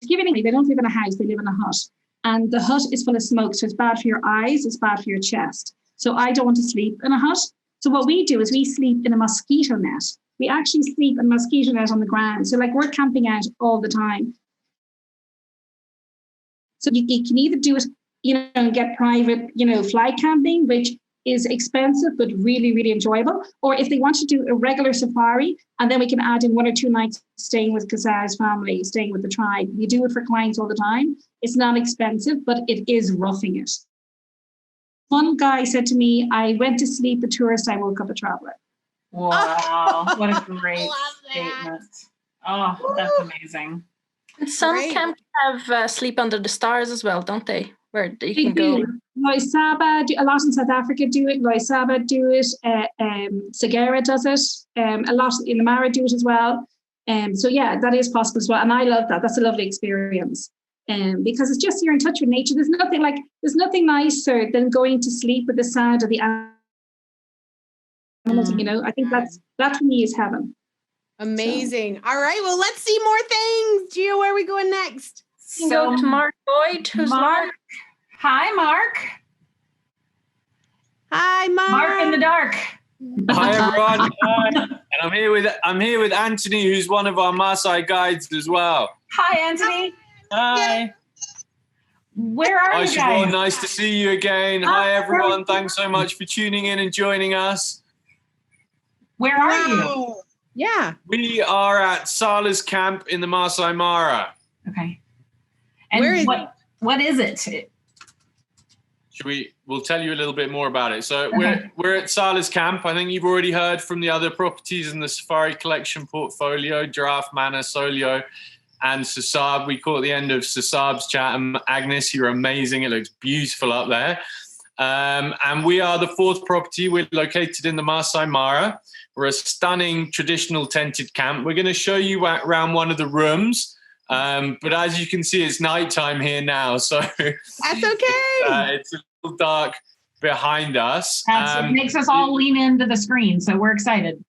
They don't live in a house; they live in a hut, and the hut is full of smoke, so it's bad for your eyes. It's bad for your chest. So I don't want to sleep in a hut. So what we do is we sleep in a mosquito net. We actually sleep in a mosquito net on the ground. So like we're camping out all the time. So you can either do it, and get private, fly camping, which is expensive, but really, really enjoyable. Or if they want to do a regular safari, and then we can add in 1 or 2 nights staying with Kasa's family, staying with the tribe. You do it for clients all the time. It's not expensive, but it is roughing it. One guy said to me, I went to sleep a tourist, I woke up a traveler. Wow, what a great statement. Oh, that's amazing. And some camps have sleep under the stars as well, don't they? where you They can go. do. Loisaba, a lot in South Africa do it. Loisaba do it. Segura does it. A lot in the Mara do it as well. So yeah, that is possible as well. And I love that. That's a lovely experience. Because it's just you're in touch with nature. There's nothing nicer than going to sleep with the sound of the animals. You know, I think that for me is heaven. Amazing. All right. Well, let's see more things. Gio, where are we going next? You can go to Mark Boyd. Who's Mark? Hi, Mark. Hi, Mark. Mark in the dark. Hi everyone. Hi. And I'm here with Anthony, who's one of our Maasai guides as well. Hi, Anthony. Hi. Where are you Siobhan, guys? nice to see you again. Hi everyone. Thanks so much for tuning in and joining us. Where are you? Yeah. We are at Sala's camp in the Maasai Mara. Okay. And where is what is it? We'll tell you a little bit more about it. So we're at Sala's camp. I think you've already heard from the other properties in the Safari Collection portfolio, Giraffe Manor, Solio, and Sasab. We caught the end of Sasab's chat. And Agnes, you're amazing. It looks beautiful up there. And we are the fourth property. We're located in the Maasai Mara. We're a stunning traditional tented camp. We're going to show you around one of the rooms. But as you can see, it's nighttime here now, so that's okay. It's a little dark behind us. It makes us all lean into the screen, so we're excited.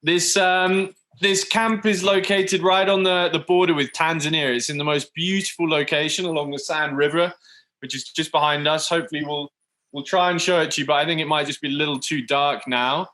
This camp is located right on the border with Tanzania. It's in the most beautiful location along the Sand River, which is just behind us. Hopefully, we'll try and show it to you, but I think it might just be a little too dark now.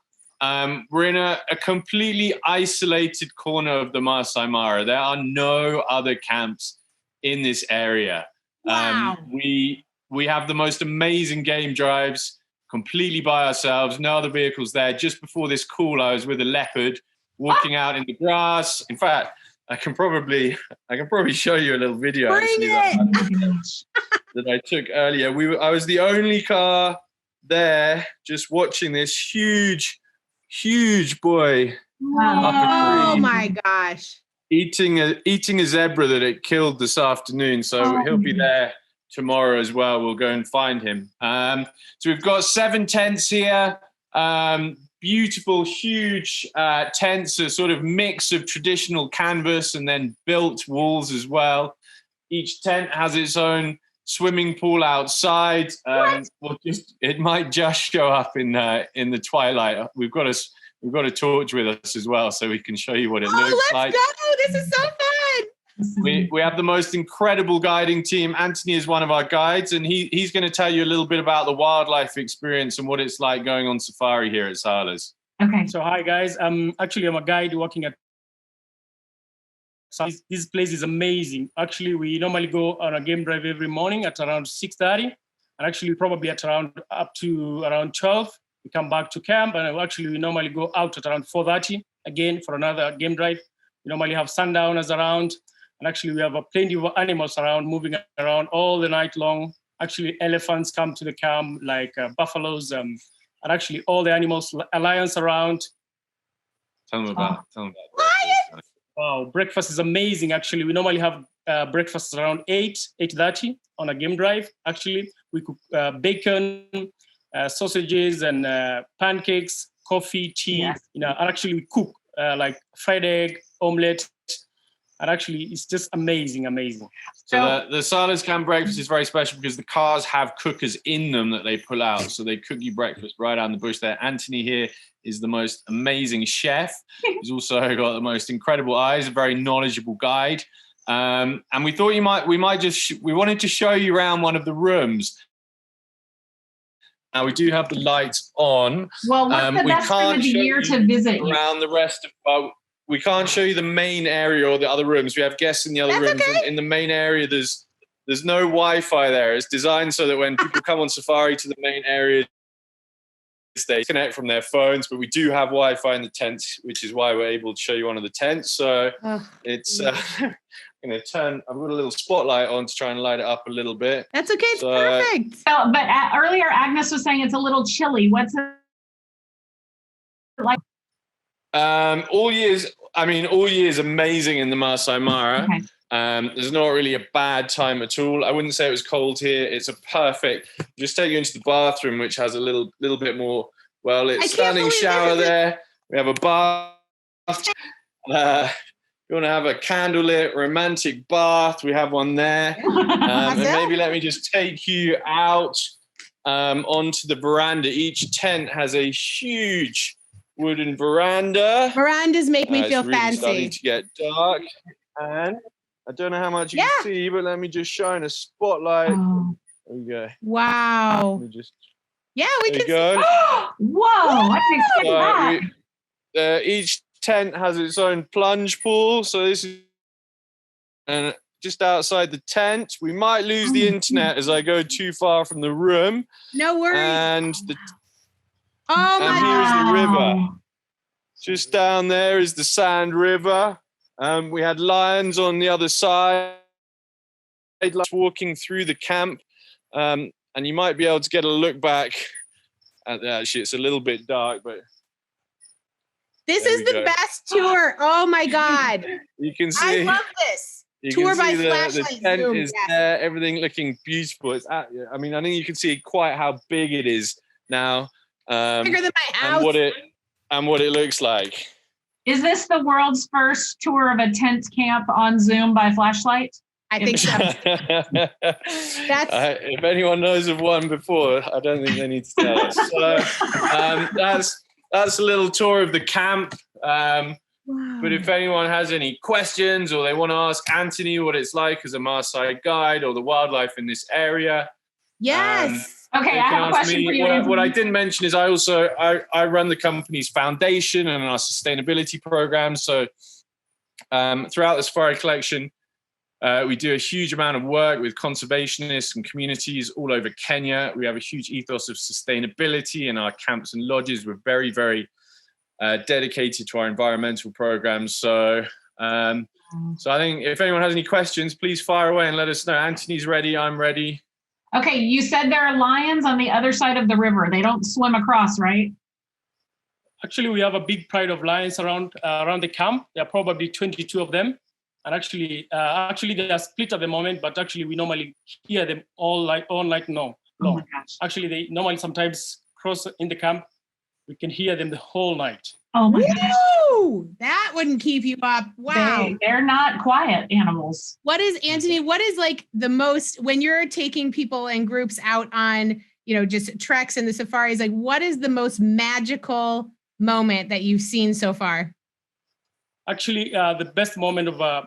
We're in a completely isolated corner of the Maasai Mara. There are no other camps in this area. Wow. We have the most amazing game drives completely by ourselves. No other vehicles there. Just before this call, I was with a leopard walking out in the grass. In fact, I can probably show you a little video actually that I took earlier. I was the only car there just watching this huge boy up a Oh tree, my gosh. eating a zebra that it killed this afternoon. So he'll be there tomorrow as well. We'll go and find him. So we've got 7 tents here. Beautiful, huge tents, a sort of mix of traditional canvas and then built walls as well. Each tent has its own swimming pool outside. It might just show up in the twilight. We've got a torch with us as well, so we can show you what it looks like. Let's go! This is so fun. We have the most incredible guiding team. Anthony is one of our guides, and he's going to tell you a little bit about the wildlife experience and what it's like going on safari here at Sala's. Okay. So hi guys, I'm a guide working at. So this place is amazing. Actually, we normally go on a game drive every morning at around 6:30, and actually probably at up to around 12. We come back to camp, and actually we normally go out at around 4:30 again for another game drive. We normally have sundowners around, and actually we have plenty of animals around, moving around all the night long. Actually, elephants come to the camp, like buffaloes, and actually all the animals, lions around. Tell them about Lions! Wow, breakfast is amazing. Actually, we normally have breakfast around 8:30 on a game drive. Actually, we cook bacon, sausages, and pancakes, coffee, tea. Yes. And actually we cook like fried egg, omelette, and actually it's just amazing. So the Sala's camp breakfast is very special because the cars have cookers in them that they pull out, so they cook you breakfast right out in the bush there. Anthony here is the most amazing chef. He's also got the most incredible eyes, a very knowledgeable guide. And we thought we wanted to show you around one of the rooms. Now we do have the lights on. Well, what's the best time of the year to visit around the rest of? We can't show you the main area or the other rooms. We have guests in the other rooms. Okay. In the main area, there's no Wi-Fi there. It's designed so that when people come on safari to the main area, they connect from their phones. But we do have Wi-Fi in the tents, which is why we're able to show you one of the tents. So it's I'm going to turn. I've got a little spotlight on to try and light it up a little bit. That's okay. It's perfect. So, but earlier Agnes was saying it's a little chilly. What's it like? All years, I mean, all year is amazing in the Masai Mara. Okay. There's not really a bad time at all. I wouldn't say it was cold here. It's a perfect. Just take you into the bathroom, which has a little bit more. Well, it's standing shower there. We have a bath. You want to have a candlelit romantic bath? We have one there. And maybe let me just take you out onto the veranda. Each tent has a huge wooden veranda. Verandas make me feel it's really fancy. starting to get dark, and I don't know how much you can see, but let me just shine a spotlight. Oh. There we go. Wow. Let me just. Yeah, we can go. Whoa! I didn't expect that. Each tent has its own plunge pool, so this is and just outside the tent. We might lose the internet as I go too far from the room. No worries. And here's the river. Just down there is the Sand River. We had lions on the other side, walking through the camp, and you might be able to get a look back. Actually, it's a little bit dark, but this is the best tour. Oh my God! You can see. I love this. You Tour can by see flashlight. the tent Zoom. is there, everything looking beautiful. I mean, I think you can see quite how big it is now. Bigger than my house. And what it looks like. Is this the world's first tour of a tent camp on Zoom by flashlight? I think so. If anyone knows of one before, I don't think they need to tell us. So that's a little tour of the camp. But if anyone has any questions or they want to ask Anthony what it's like as a Maasai guide or the wildlife in this area. Yes. Okay, I have a question for you. What I didn't mention is I run the company's foundation and our sustainability program. So throughout the safari collection, we do a huge amount of work with conservationists and communities all over Kenya. We have a huge ethos of sustainability in our camps and lodges. We're very, very dedicated to our environmental programs. So I think if anyone has any questions, please fire away and let us know. Anthony's ready. I'm ready. Okay, you said there are lions on the other side of the river. They don't swim across, right? Actually, we have a big pride of lions around the camp. There are probably 22 of them. And actually they are split at the moment, but actually we normally hear them all night long. Oh my gosh. Actually, they normally sometimes cross in the camp. We can hear them the whole night. Oh my gosh. That wouldn't keep you up. Wow. They're not quiet animals. What is like the most, when you're taking people and groups out on, just treks and the safaris, like what is the most magical moment that you've seen so far? Actually, the best moment of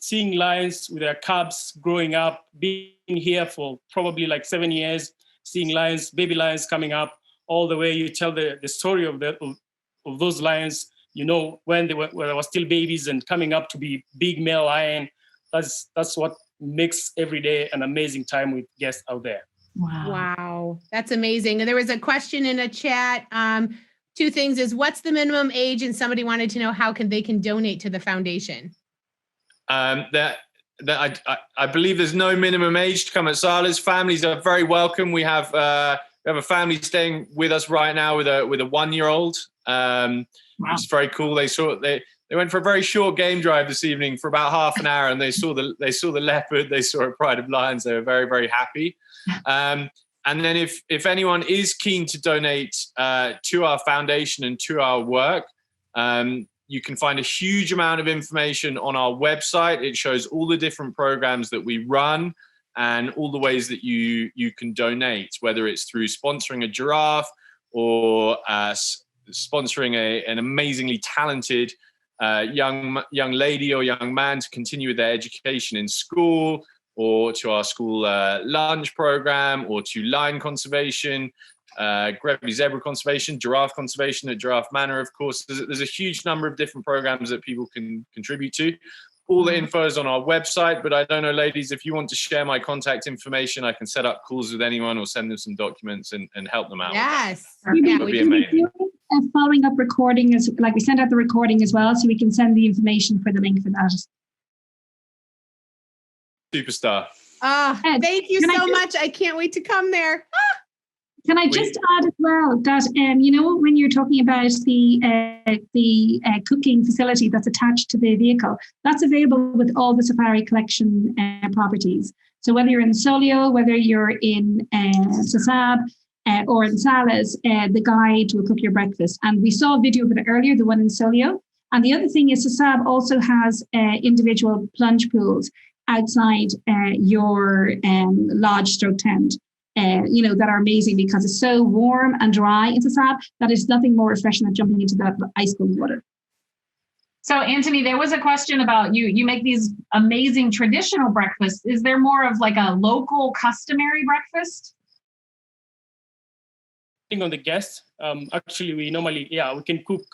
seeing lions with their cubs growing up, being here for probably like 7 years, seeing lions, baby lions coming up, all the way you tell the story of those lions, when they were still babies and coming up to be big male lion. That's what makes every day an amazing time with guests out there. Wow. That's amazing. And there was a question in a chat. Two things is what's the minimum age, and somebody wanted to know how they can donate to the foundation. I believe there's no minimum age to come at Sala's. Families are very welcome. We have a family staying with us right now with a 1-year-old. It's very cool. They went for a very short game drive this evening for about half an hour, and they saw the leopard. They saw a pride of lions. They were very, very happy. And then if anyone is keen to donate to our foundation and to our work, you can find a huge amount of information on our website. It shows all the different programs that we run and all the ways that you can donate, whether it's through sponsoring a giraffe or sponsoring an amazingly talented young lady or young man to continue with their education in school, or to our school lunch program, or to lion conservation, Grevy's zebra conservation, giraffe conservation at Giraffe Manor, of course. There's a huge number of different programs that people can contribute to. All the info is on our website, but I don't know, ladies, if you want to share my contact information, I can set up calls with anyone or send them some documents and help them out. Yes. That would be amazing. Following up recording is like we sent out the recording as well, so we can send the information for the link for that. Superstar. Thank you so much. I can't wait to come there. Can I just add as well that when you're talking about the cooking facility that's attached to the vehicle, that's available with all the Safari Collection properties. So whether you're in Solio, whether you're in Sasab or in Salas, the guide will cook your breakfast. And we saw a video of it earlier, the one in Solio. And the other thing is Sasab also has individual plunge pools outside your lodge/tent. That are amazing because it's so warm and dry in Sasab that is nothing more refreshing than jumping into that ice cold water. So, Anthony, there was a question about you make these amazing traditional breakfasts. Is there more of like a local customary breakfast? On the guests, actually, we normally, we can cook,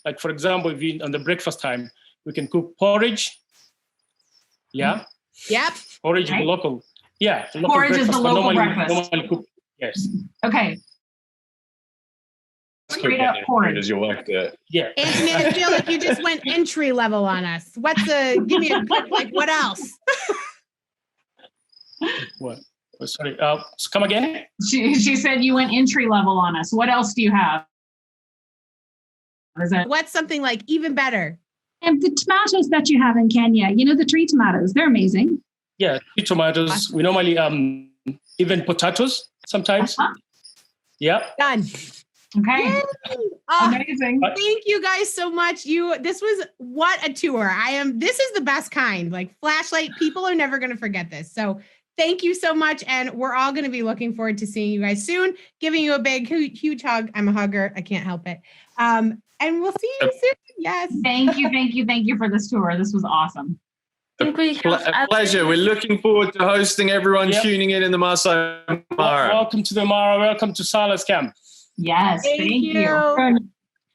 like, for example, on the breakfast time, we can cook porridge. Yeah. Yep. Porridge is local. Yeah. Porridge is the local breakfast. Normally cook, yes. Okay. Straight up porridge. As you like it. Yeah. Anthony, I feel like you just went entry level on us. Give me a quick, what else? What? Oh, sorry. Come again? She said you went entry level on us. What else do you have? What's something like even better? And the tomatoes that you have in Kenya, the tree tomatoes, they're amazing. Yeah, tree tomatoes. We normally even potatoes sometimes. Yeah. Done. Okay. Amazing. Thank you guys so much. This was what a tour. This is the best kind. Like flashlight, people are never going to forget this. So thank you so much. And we're all going to be looking forward to seeing you guys soon, giving you a big, huge hug. I'm a hugger. I can't help it. And we'll see you soon. Yes. Thank you for this tour. This was awesome. A pleasure. We're looking forward to hosting everyone tuning in the Masai Mara. Welcome to the Mara. Welcome to Salas Camp. Yes, thank you.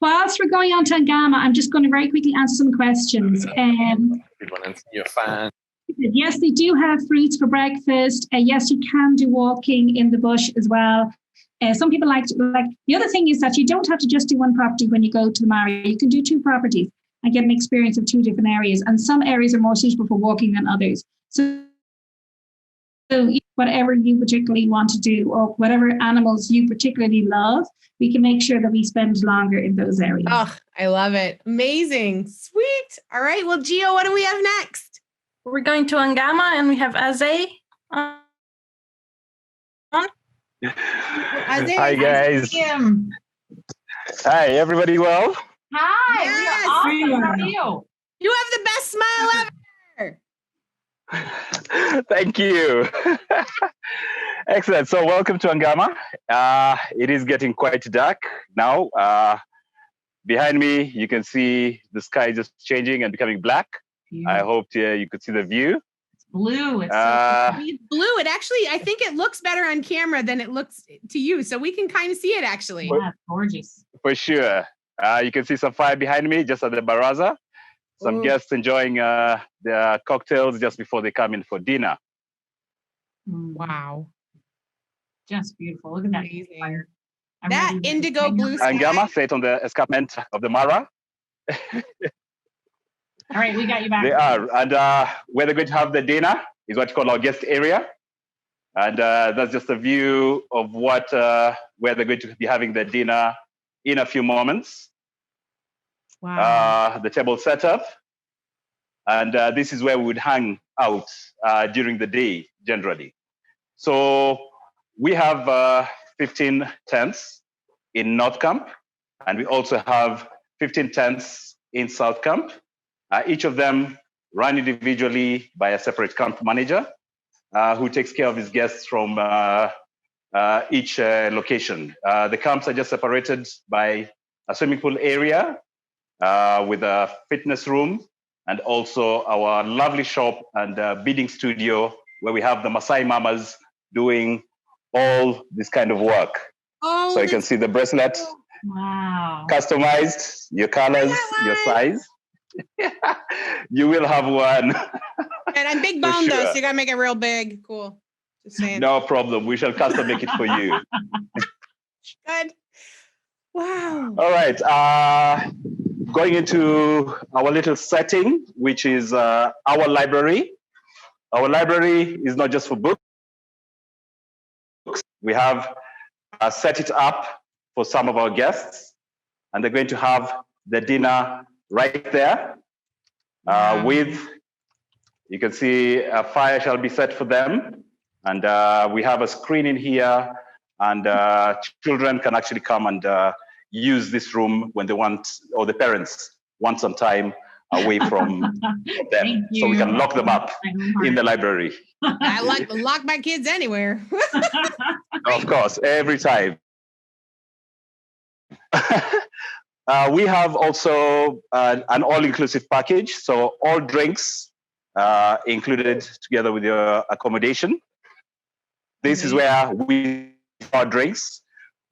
Whilst we're going on to Ngama, I'm just going to very quickly answer some questions. You're a fan. Yes, they do have fruits for breakfast. Yes, you can do walking in the bush as well. Some people like the other thing is that you don't have to just do one property when you go to the Mara. You can do two properties and get an experience of two different areas. And some areas are more suitable for walking than others. So whatever you particularly want to do or whatever animals you particularly love, we can make sure that we spend longer in those areas. Oh, I love it. Amazing. Sweet. All right. Well, Gio, what do we have next? We're going to Ngama and we have Aze on. Hi, guys. Hi, everybody well? Hi, yes, we are awesome. How are you? You have the best smile ever. Thank you. Excellent. So welcome to Ngama. It is getting quite dark now. Behind me, you can see the sky just changing and becoming black. I hope you could see the view. It's blue. It's it's blue. It actually, I think it looks better on camera than it looks to you. So we can kind of see it actually. Yeah, gorgeous. For sure. You can see some fire behind me just at the baraza. Some guests enjoying their cocktails just before they come in for dinner. Wow. Just beautiful. Look at that fire. That really indigo blue sky. Ngama sat on the escarpment of the Mara. All right, we got you back. They are. And where they're going to have the dinner is what you call our guest area. And that's just a view of where they're going to be having the dinner in a few moments. Wow. The table set up. And this is where we would hang out during the day, generally. So we have 15 tents in North Camp, and we also have 15 tents in South Camp. Each of them run individually by a separate camp manager who takes care of his guests from each location. The camps are just separated by a swimming pool area with a fitness room and also our lovely shop and beading studio where we have the Masai Mamas doing all this kind of work. Oh, so you can see the bracelet. Wow. Customized, your colors, your size. You will have one. And I'm big bone though, so you gotta make it real big. Cool. Just saying. No problem. We shall custom make it for you. Good. Wow. All right. Going into our little setting, which is our library. Our library is not just for books. We have set it up for some of our guests, and they're going to have the dinner right there. With, you can see a fire shall be set for them, and we have a screen in here, and children can actually come and use this room when they want, or the parents want some time away from them, so we can lock them up in the library. I lock my kids anywhere. Of course, every time. We have also an all-inclusive package, so all drinks included together with your accommodation. This is where we our drinks.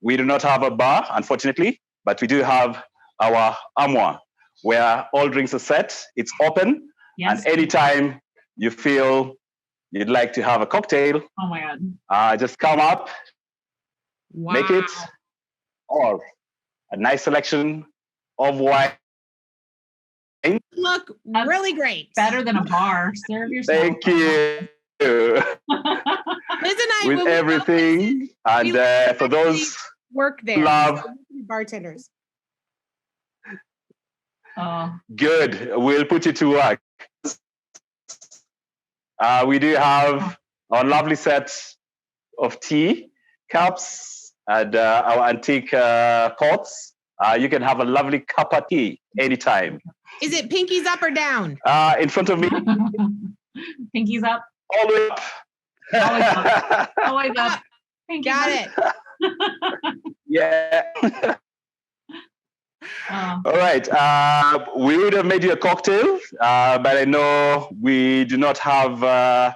We do not have a bar, unfortunately, but we do have our armoire, where all drinks are set. It's open, and anytime you feel you'd like to have a cocktail, oh my God, just come up, make it, or a nice selection of wine. Look really great. Better than a bar. Serve yourself. Thank you. With everything, and for those work there, love bartenders. Good. We'll put you to work. We do have our lovely set of tea cups and our antique pots. You can have a lovely cup of tea anytime. Is it pinkies up or down? In front of me. Pinkies up. All the way up. Always up. Always up. Got it. Yeah. All right. We would have made you a cocktail, but I know we do not have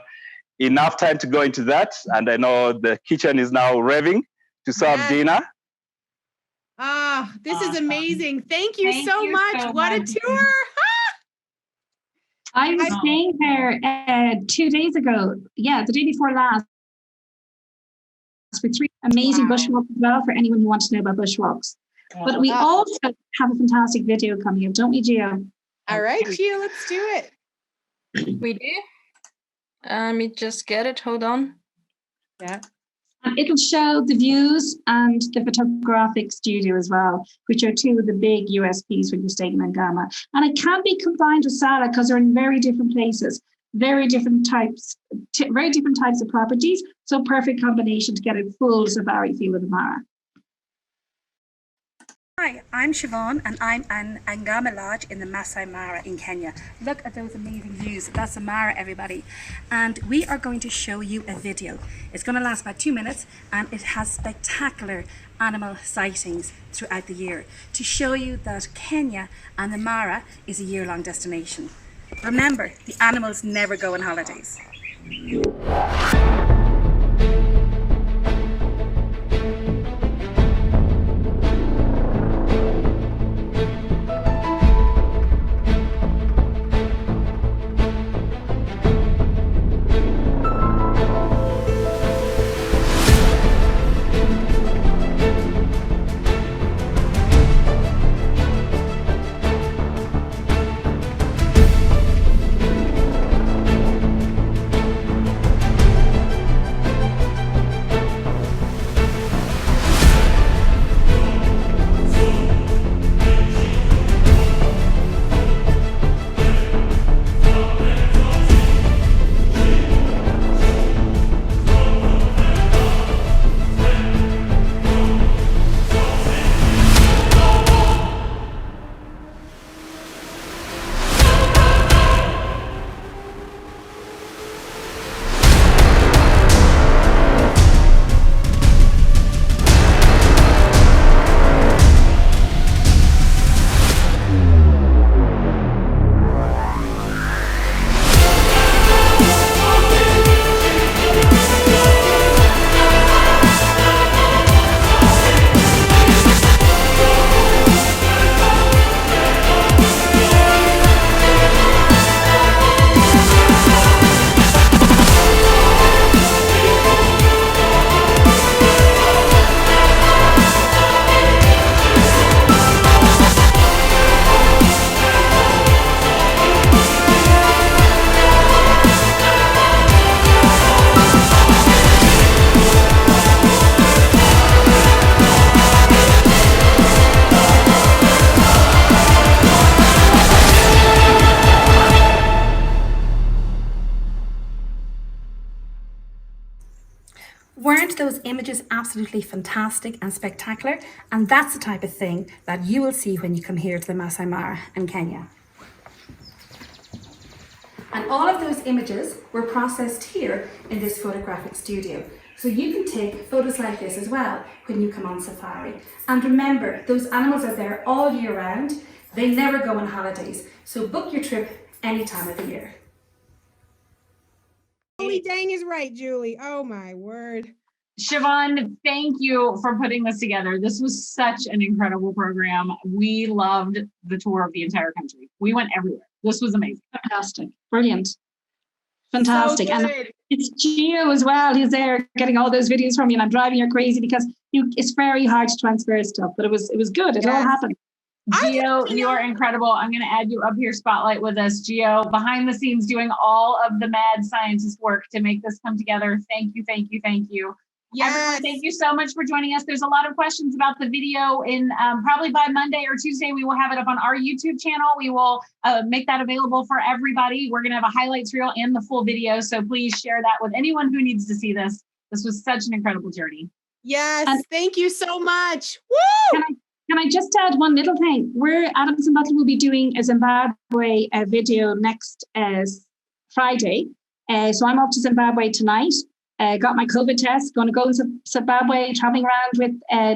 enough time to go into that. And I know the kitchen is now revving to serve dinner. This is amazing. Thank you so much. What a tour. I was staying there 2 days ago. Yeah, the day before last. With 3 amazing bushwalks as well for anyone who wants to know about bushwalks. But we also have a fantastic video coming up, don't we, Gio? All right, Gio, let's do it. We do. Let me just get it. Hold on. Yeah. And it'll show the views and the photographic studio as well, which are 2 of the big USPs when you're staying in Ngama. And it can be combined with Sala because they're in very different places, very different types of properties. So perfect combination to get a full safari feel of the Mara. Hi, I'm Siobhan and I'm an Ngama Lodge in the Masai Mara in Kenya. Look at those amazing views. That's the Mara, everybody. And we are going to show you a video. It's going to last about 2 minutes and it has spectacular animal sightings throughout the year to show you that Kenya and the Mara is a year-long destination. Remember, the animals never go on holidays. Weren't those images absolutely fantastic and spectacular? And that's the type of thing that you will see when you come here to the Masai Mara in Kenya. And all of those images were processed here in this photographic studio. So you can take photos like this as well when you come on safari. And remember, those animals are there all year round. They never go on holidays. So book your trip any time of the year. Holy dang is right, Julie. Oh my word. Siobhan, thank you for putting this together. This was such an incredible program. We loved the tour of the entire country. We went everywhere. This was amazing. Fantastic. Brilliant. Fantastic. So And good. it's Gio as well. He's there getting all those videos from you, and I'm driving you crazy because it's very hard to transfer stuff, but it was good. It all happened. Gio, you are incredible. I'm going to add you up here spotlight with us. Gio, behind the scenes doing all of the mad scientist work to make this come together. Thank you, thank you, thank you. Yes. Everyone, thank you so much for joining us. There's a lot of questions about the video in probably by Monday or Tuesday. We will have it up on our YouTube channel. We will make that available for everybody. We're going to have a highlights reel and the full video. So please share that with anyone who needs to see this. This was such an incredible journey. Yes, and thank you so much. Woo! Can I just add one little thing? Adams and Butler will be doing a Zimbabwe video next Friday. So I'm off to Zimbabwe tonight. Got my COVID test, going to go to Zimbabwe, traveling around with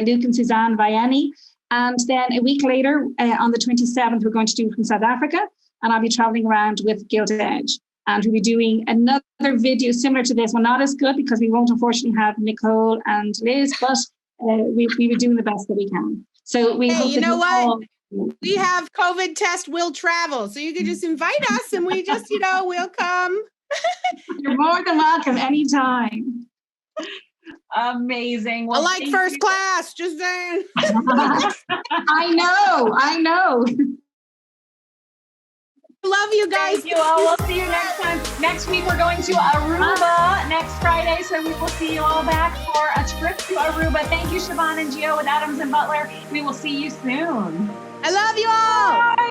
Luke and Suzanne Vianney. And then a week later, on the 27th, we're going to do from South Africa. And I'll be traveling around with Gilded Edge. And we'll be doing another video similar to this one, not as good because we won't unfortunately have Nicole and Liz, but we were doing the best that we can. So we hope you know what? all... We have COVID test will travel. So you can just invite us and we just, we'll come. You're more than welcome anytime. Amazing. Well, I like first class, just saying. I know. Love you guys. Thank you all. We'll see you next time. Next week, we're going to Aruba next Friday. So we will see you all back for a trip to Aruba. Thank you, Siobhan and Gio with Adams and Butler. We will see you soon. I love you all. Bye.